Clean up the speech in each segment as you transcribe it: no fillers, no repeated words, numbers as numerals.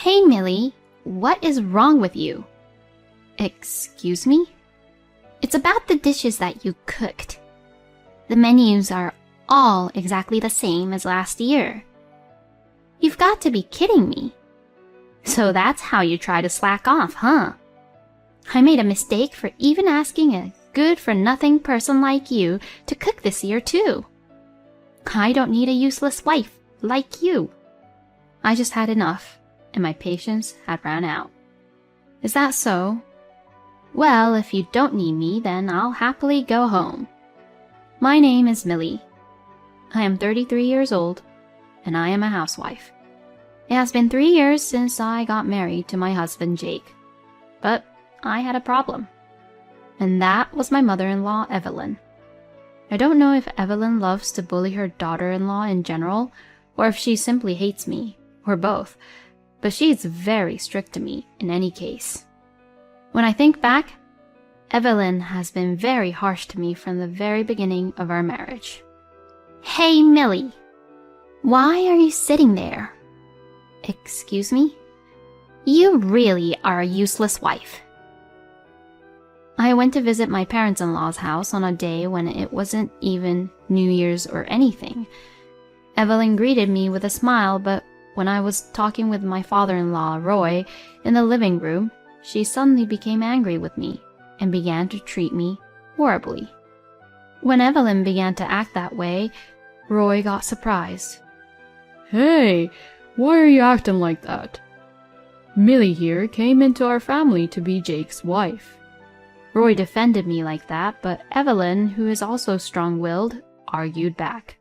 Hey, Millie, what is wrong with you? Excuse me? It's about the dishes that you cooked. The menus are all exactly the same as last year. You've got to be kidding me. So that's how you try to slack off, huh? I made a mistake for even asking a good-for-nothing person like you to cook this year, too. I don't need a useless wife like you. I just had enough, and my patience had run out. Is that so? Well, if you don't need me, then I'll happily go home. My name is Millie. I am 33 years old, and I am a housewife. It has been 3 years since I got married to my husband, Jake. But I had a problem. And that was my mother-in-law, Evelyn. I don't know if Evelyn loves to bully her daughter-in-law in general, or if she simply hates me, or both, but she is very strict to me in any case. When I think back, Evelyn has been very harsh to me from the very beginning of our marriage. Hey, Millie, why are you sitting there? Excuse me? You really are a useless wife. I went to visit my parents-in-law's house on a day when it wasn't even New Year's or anything. Evelyn greeted me with a smile, but when I was talking with my father-in-law, Roy, in the living room, she suddenly became angry with me and began to treat me horribly. When Evelyn began to act that way, Roy got surprised. Hey, why are you acting like that? Millie here came into our family to be Jake's wife. Roy defended me like that, but Evelyn, who is also strong-willed, argued back.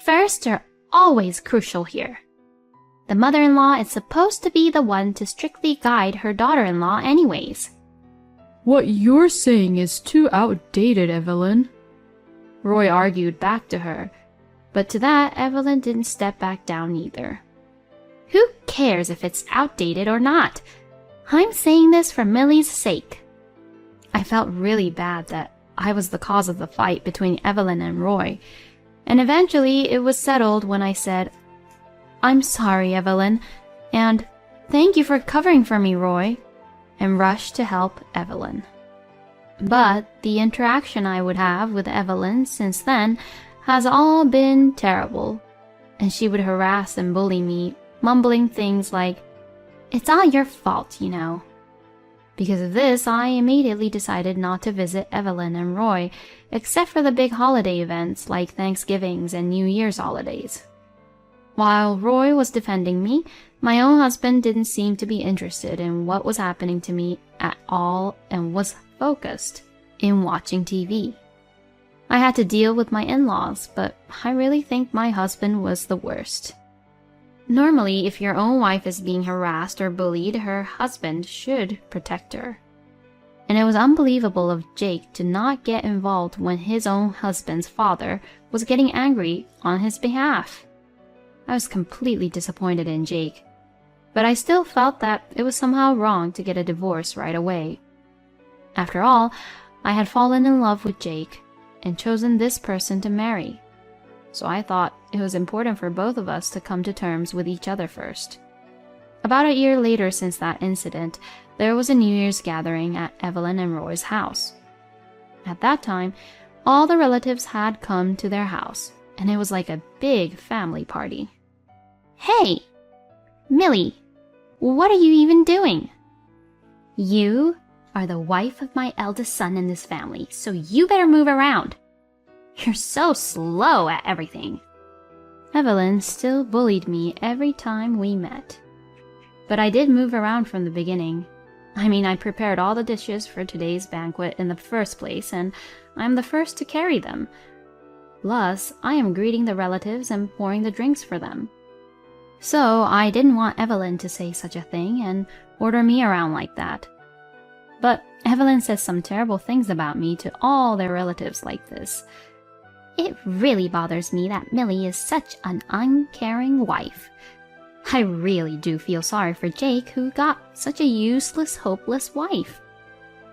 Firsts are always crucial here. The mother-in-law is supposed to be the one to strictly guide her daughter-in-law anyways. What you're saying is too outdated, Evelyn. Roy argued back to her, but to that, Evelyn didn't step back down either. Who cares if it's outdated or not? I'm saying this for Millie's sake. I felt really bad that I was the cause of the fight between Evelyn and Roy, and eventually it was settled when I said, I'm sorry, Evelyn, and thank you for covering for me, Roy, and rushed to help Evelyn. But the interaction I would have with Evelyn since then has all been terrible, and she would harass and bully me, mumbling things like, it's all your fault, you know. Because of this, I immediately decided not to visit Evelyn and Roy, except for the big holiday events like Thanksgivings and New Year's holidays. While Roy was defending me, my own husband didn't seem to be interested in what was happening to me at all and was focused in watching TV. I had to deal with my in-laws, but I really think my husband was the worst. Normally, if your own wife is being harassed or bullied, her husband should protect her. And it was unbelievable of Jake to not get involved when his own husband's father was getting angry on his behalf. I was completely disappointed in Jake, but I still felt that it was somehow wrong to get a divorce right away. After all, I had fallen in love with Jake and chosen this person to marry. So I thought it was important for both of us to come to terms with each other first. About a year later since that incident, there was a New Year's gathering at Evelyn and Roy's house. At that time, all the relatives had come to their house, and it was like a big family party. Hey, Millie, what are you even doing? You are the wife of my eldest son in this family, so you better move around. You're so slow at everything. Evelyn still bullied me every time we met. But I did move around from the beginning. I prepared all the dishes for today's banquet in the first place, and I'm the first to carry them. Plus, I am greeting the relatives and pouring the drinks for them. So I didn't want Evelyn to say such a thing and order me around like that. But Evelyn says some terrible things about me to all their relatives like this. It really bothers me that Millie is such an uncaring wife. I really do feel sorry for Jake, who got such a useless, hopeless wife.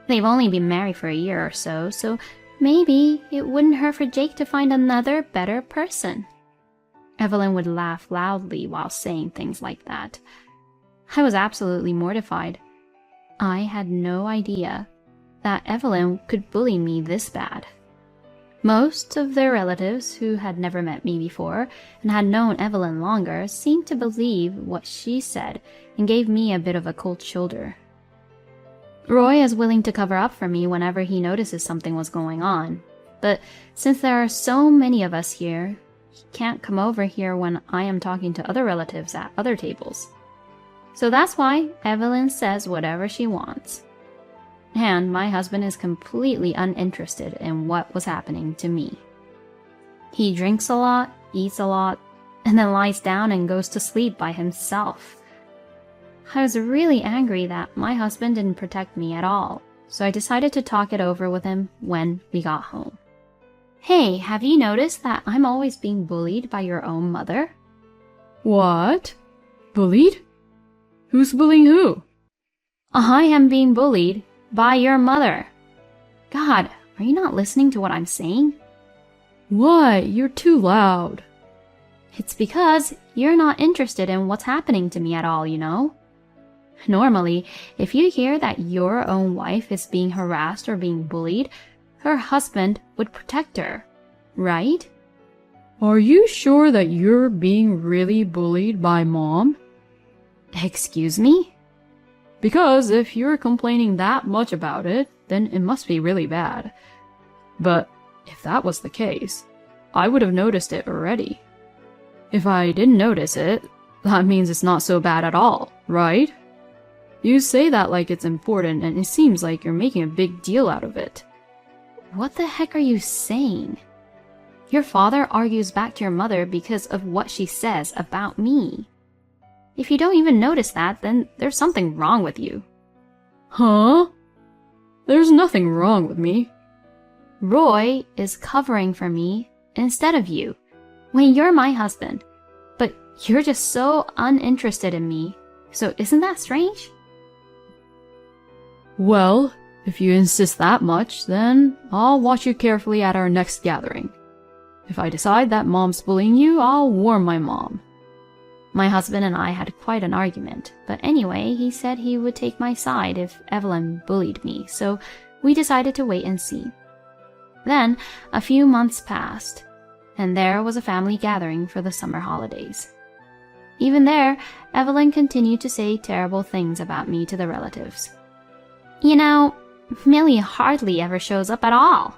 They've only been married for a year or so, so maybe it wouldn't hurt for Jake to find another, better person. Evelyn would laugh loudly while saying things like that. I was absolutely mortified. I had no idea that Evelyn could bully me this bad. Most of their relatives, who had never met me before and had known Evelyn longer, seemed to believe what she said and gave me a bit of a cold shoulder. Roy is willing to cover up for me whenever he notices something was going on, but since there are so many of us here, he can't come over here when I am talking to other relatives at other tables. So that's why Evelyn says whatever she wants. And my husband is completely uninterested in what was happening to me. He drinks a lot, eats a lot, and then lies down and goes to sleep by himself. I was really angry that my husband didn't protect me at all, so I decided to talk it over with him when we got home. Hey, have you noticed that I'm always being bullied by your own mother? What? Bullied? Who's bullying who? I am being bullied by your mother. God, are you not listening to what I'm saying? What? You're too loud. It's because you're not interested in what's happening to me at all, you know? Normally, if you hear that your own wife is being harassed or being bullied, her husband would protect her, right? Are you sure that you're being really bullied by Mom? Excuse me? Because if you're complaining that much about it, then it must be really bad. But if that was the case, I would have noticed it already. If I didn't notice it, that means it's not so bad at all, right? You say that like it's important, and it seems like you're making a big deal out of it. What the heck are you saying? Your father argues back to your mother because of what she says about me. If you don't even notice that, then there's something wrong with you. Huh? There's nothing wrong with me. Roy is covering for me instead of you, when you're my husband. But you're just so uninterested in me, so isn't that strange? Well, if you insist that much, then I'll watch you carefully at our next gathering. If I decide that Mom's bullying you, I'll warn my mom. My husband and I had quite an argument, but anyway, he said he would take my side if Evelyn bullied me, so we decided to wait and see. Then, a few months passed, and there was a family gathering for the summer holidays. Even there, Evelyn continued to say terrible things about me to the relatives. You know, Millie hardly ever shows up at all.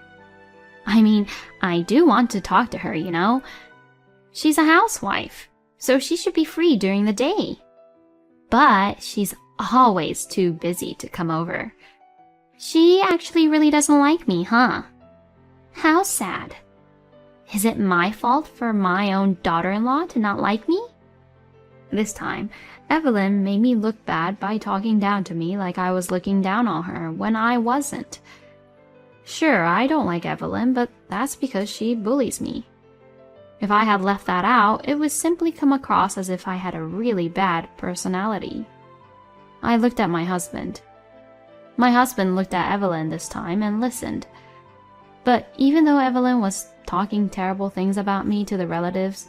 I mean, I do want to talk to her, you know. She's a housewife, so she should be free during the day. But she's always too busy to come over. She actually really doesn't like me, huh? How sad. Is it my fault for my own daughter-in-law to not like me? This time, Evelyn made me look bad by talking down to me like I was looking down on her when I wasn't. Sure, I don't like Evelyn, but that's because she bullies me. If I had left that out, it would simply come across as if I had a really bad personality. I looked at my husband. My husband looked at Evelyn this time and listened. But even though Evelyn was talking terrible things about me to the relatives,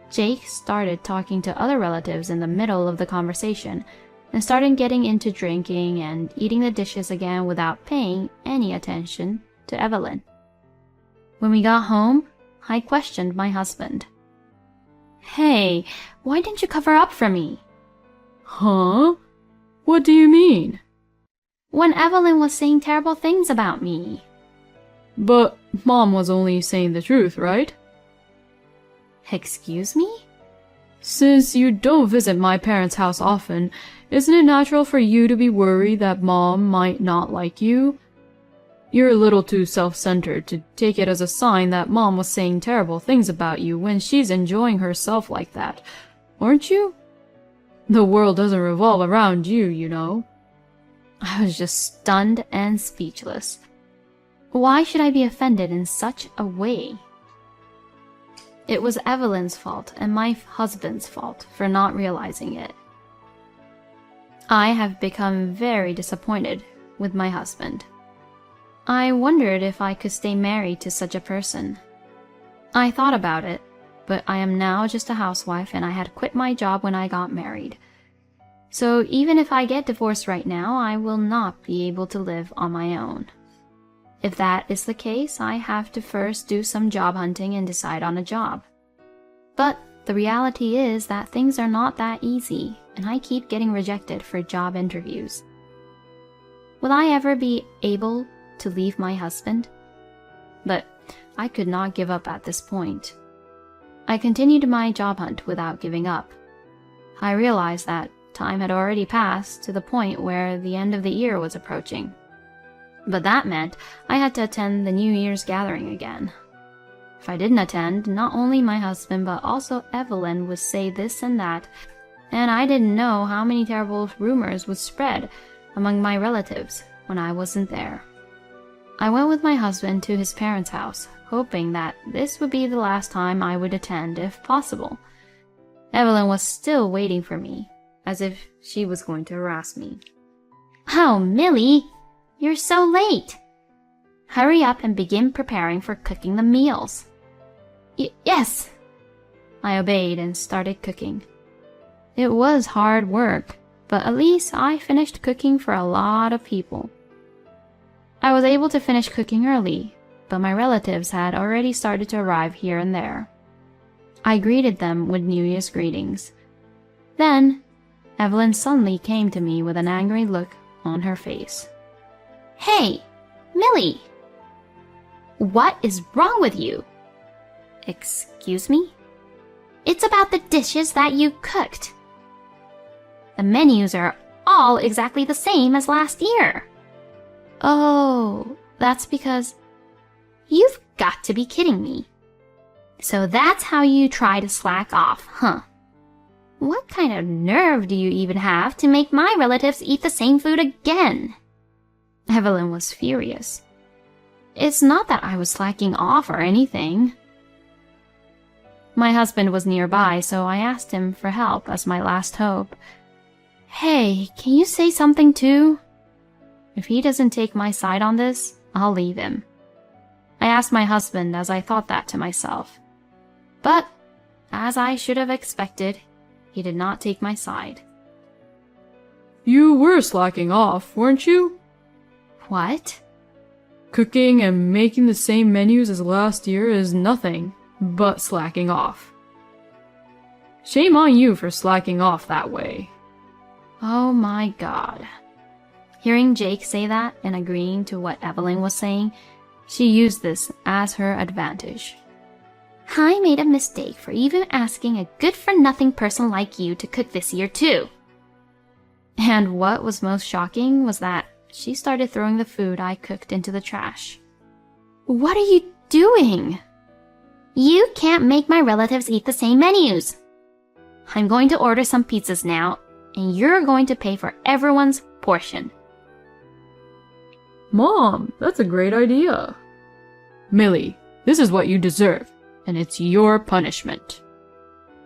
Jake started talking to other relatives in the middle of the conversation and started getting into drinking and eating the dishes again without paying any attention to Evelyn. When we got home, I questioned my husband. Hey, why didn't you cover up for me? Huh? What do you mean? When Evelyn was saying terrible things about me. But Mom was only saying the truth, right? Excuse me? Since you don't visit my parents' house often, isn't it natural for you to be worried that Mom might not like you? You're a little too self-centered to take it as a sign that Mom was saying terrible things about you when she's enjoying herself like that, aren't you? The world doesn't revolve around you, you know. I was just stunned and speechless. Why should I be offended in such a way? It was Evelyn's fault and my husband's fault for not realizing it. I have become very disappointed with my husband. I wondered if I could stay married to such a person. I thought about it, but I am now just a housewife and I had quit my job when I got married. So even if I get divorced right now, I will not be able to live on my own. If that is the case, I have to first do some job hunting and decide on a job. But the reality is that things are not that easy, and I keep getting rejected for job interviews. Will I ever be able to leave my husband? But I could not give up at this point. I continued my job hunt without giving up. I realized that time had already passed to the point where the end of the year was approaching. But that meant I had to attend the New Year's gathering again. If I didn't attend, not only my husband but also Evelyn would say this and that, and I didn't know how many terrible rumors would spread among my relatives when I wasn't there. I went with my husband to his parents' house, hoping that this would be the last time I would attend if possible. Evelyn was still waiting for me, as if she was going to harass me. "Oh, Millie, you're so late. Hurry up and begin preparing for cooking the meals." Yes. I obeyed and started cooking. It was hard work, but at least I finished cooking for a lot of people. I was able to finish cooking early, but my relatives had already started to arrive here and there. I greeted them with New Year's greetings. Then, Evelyn suddenly came to me with an angry look on her face. "Hey, Millie! What is wrong with you?" Excuse me? "It's about the dishes that you cooked. The menus are all exactly the same as last year." Oh, that's because... You've got to be kidding me. So that's how you try to slack off, huh? What kind of nerve do you even have to make my relatives eat the same food again? Evelyn was furious. It's not that I was slacking off or anything. My husband was nearby, so I asked him for help as my last hope. Hey, can you say something too? If he doesn't take my side on this, I'll leave him. I asked my husband as I thought that to myself. But, as I should have expected, he did not take my side. You were slacking off, weren't you? What? Cooking and making the same menus as last year is nothing but slacking off. Shame on you for slacking off that way. Oh my God. Hearing Jake say that and agreeing to what Evelyn was saying, she used this as her advantage. "I made a mistake for even asking a good-for-nothing person like you to cook this year too." And what was most shocking was that she started throwing the food I cooked into the trash. What are you doing? "You can't make my relatives eat the same menus. I'm going to order some pizzas now, and you're going to pay for everyone's portion." Mom, that's a great idea. Millie, this is what you deserve, and it's your punishment.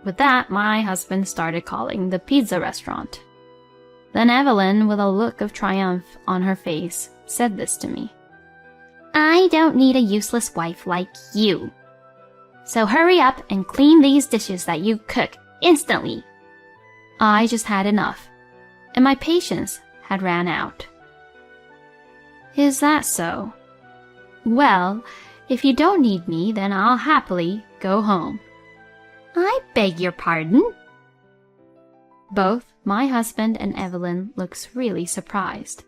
With that, my husband started calling the pizza restaurant. Then Evelyn, with a look of triumph on her face, said this to me. "I don't need a useless wife like you. So hurry up and clean these dishes that you cook instantly." I just had enough, and my patience had ran out. Is that so? Well, if you don't need me, then I'll happily go home. "I beg your pardon?" Both my husband and Evelyn looked really surprised.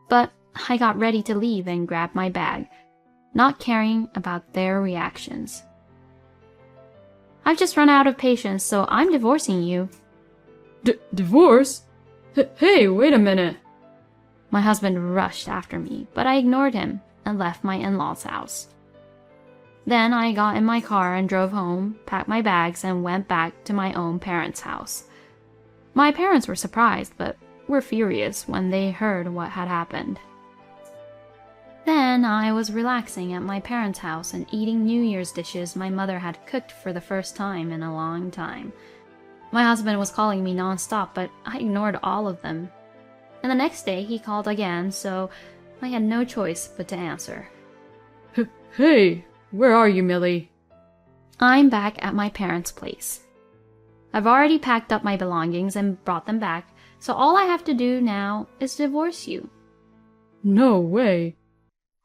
But I got ready to leave and grabbed my bag, not caring about their reactions. "I've just run out of patience, so I'm divorcing you." Divorce? Hey, wait a minute. My husband rushed after me, but I ignored him and left my in-laws' house. Then I got in my car and drove home, packed my bags, and went back to my own parents' house. My parents were surprised, but were furious when they heard what had happened. Then I was relaxing at my parents' house and eating New Year's dishes my mother had cooked for the first time in a long time. My husband was calling me non-stop, but I ignored all of them. And the next day he called again, so I had no choice but to answer. Hey, where are you, Millie? I'm back at my parents' place. I've already packed up my belongings and brought them back, so all I have to do now is divorce you. No way.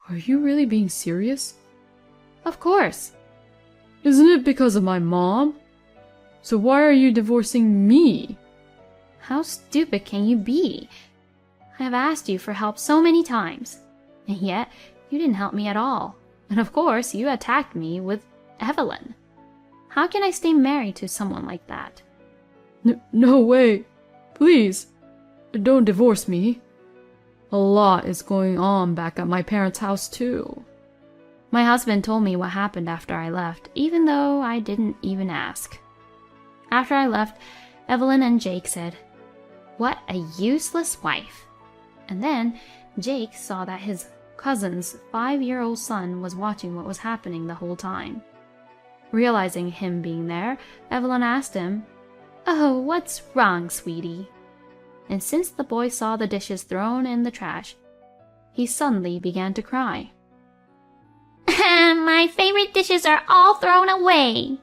Are you really being serious? Of course. Isn't it because of my mom? So why are you divorcing me? How stupid can you be? I have asked you for help so many times, and yet you didn't help me at all. And of course, you attacked me with Evelyn. How can I stay married to someone like that? No way. Please, don't divorce me. A lot is going on back at my parents' house too. My husband told me what happened after I left, even though I didn't even ask. After I left, Evelyn and Jake said, "What a useless wife." And then Jake saw that his cousin's 5-year-old son was watching what was happening the whole time. Realizing him being there, Evelyn asked him, "Oh, what's wrong, sweetie?" And since the boy saw the dishes thrown in the trash, he suddenly began to cry. My favorite dishes are all thrown away.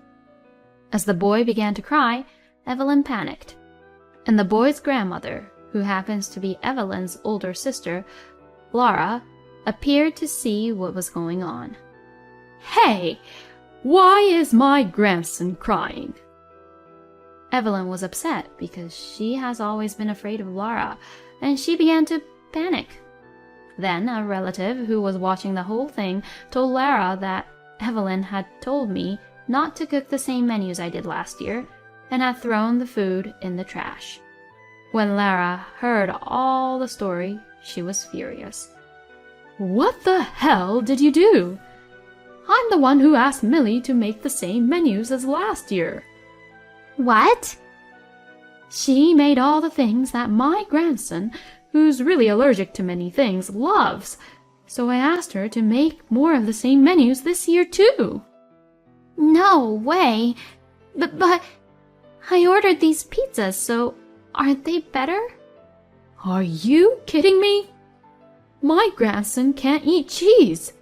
As the boy began to cry, Evelyn panicked, and the boy's grandmother, who happens to be Evelyn's older sister, Laura, appeared to see what was going on. Hey, why is my grandson crying? Evelyn was upset because she has always been afraid of Laura, and she began to panic. Then a relative who was watching the whole thing told Lara that Evelyn had told me not to cook the same menus I did last year and had thrown the food in the trash. When Lara heard all the story, she was furious. What the hell did you do? I'm the one who asked Millie to make the same menus as last year. What? She made all the things that my grandson, who's really allergic to many things, loves. So I asked her to make more of the same menus this year too. No way. But I ordered these pizzas, so aren't they better? Are you kidding me? My grandson can't eat cheese.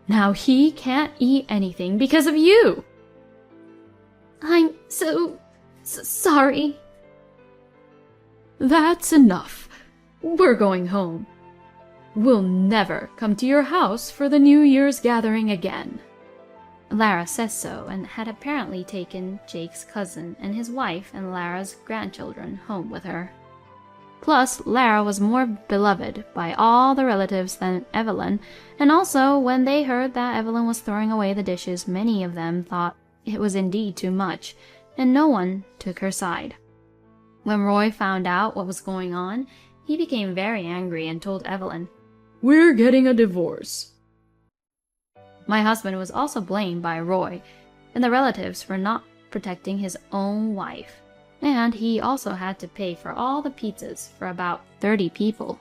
Now he can't eat anything because of you. I'm so sorry. That's enough. We're going home. We'll never come to your house for the New Year's gathering again. Lara says so and had apparently taken Jake's cousin and his wife and Lara's grandchildren home with her. Plus, Lara was more beloved by all the relatives than Evelyn, and also when they heard that Evelyn was throwing away the dishes, many of them thought it was indeed too much, and no one took her side. When Roy found out what was going on, he became very angry and told Evelyn, "We're getting a divorce." My husband was also blamed by Roy and the relatives for not protecting his own wife, and he also had to pay for all the pizzas for about 30 people.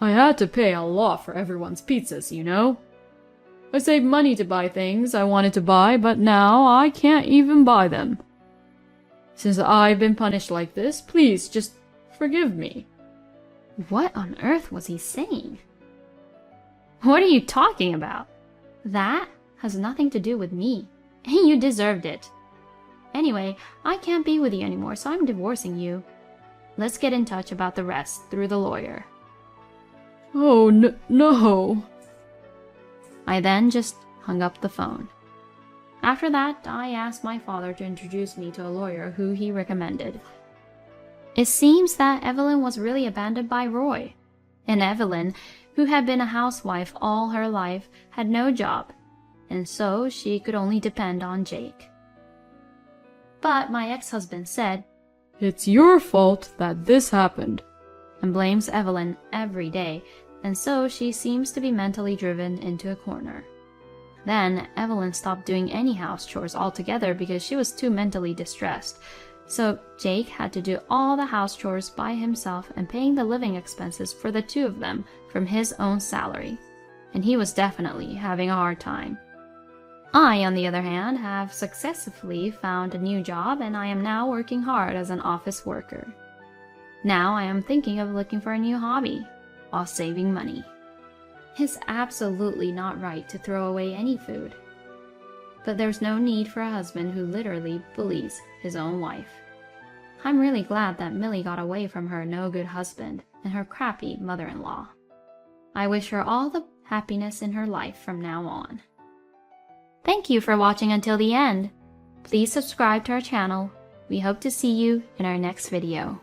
I had to pay a lot for everyone's pizzas, you know. I saved money to buy things I wanted to buy, but now I can't even buy them. Since I've been punished like this, please just forgive me. What on earth was he saying? What are you talking about? That has nothing to do with me. You deserved it. Anyway, I can't be with you anymore, so I'm divorcing you. Let's get in touch about the rest through the lawyer. Oh, no. I then just hung up the phone. After that, I asked my father to introduce me to a lawyer who he recommended. It seems that Evelyn was really abandoned by Roy, and Evelyn, who had been a housewife all her life, had no job, and so she could only depend on Jake. But my ex-husband said, "It's your fault that this happened," and blames Evelyn every day, and so she seems to be mentally driven into a corner. Then Evelyn stopped doing any house chores altogether because she was too mentally distressed. So Jake had to do all the house chores by himself and paying the living expenses for the two of them from his own salary. And he was definitely having a hard time. I, on the other hand, have successfully found a new job and I am now working hard as an office worker. Now I am thinking of looking for a new hobby while saving money. It's absolutely not right to throw away any food. but there's no need for a husband who literally bullies his own wife. I'm really glad that Millie got away from her no-good husband and her crappy mother-in-law. I wish her all the happiness in her life from now on. Thank you for watching until the end. Please subscribe to our channel. We hope to see you in our next video.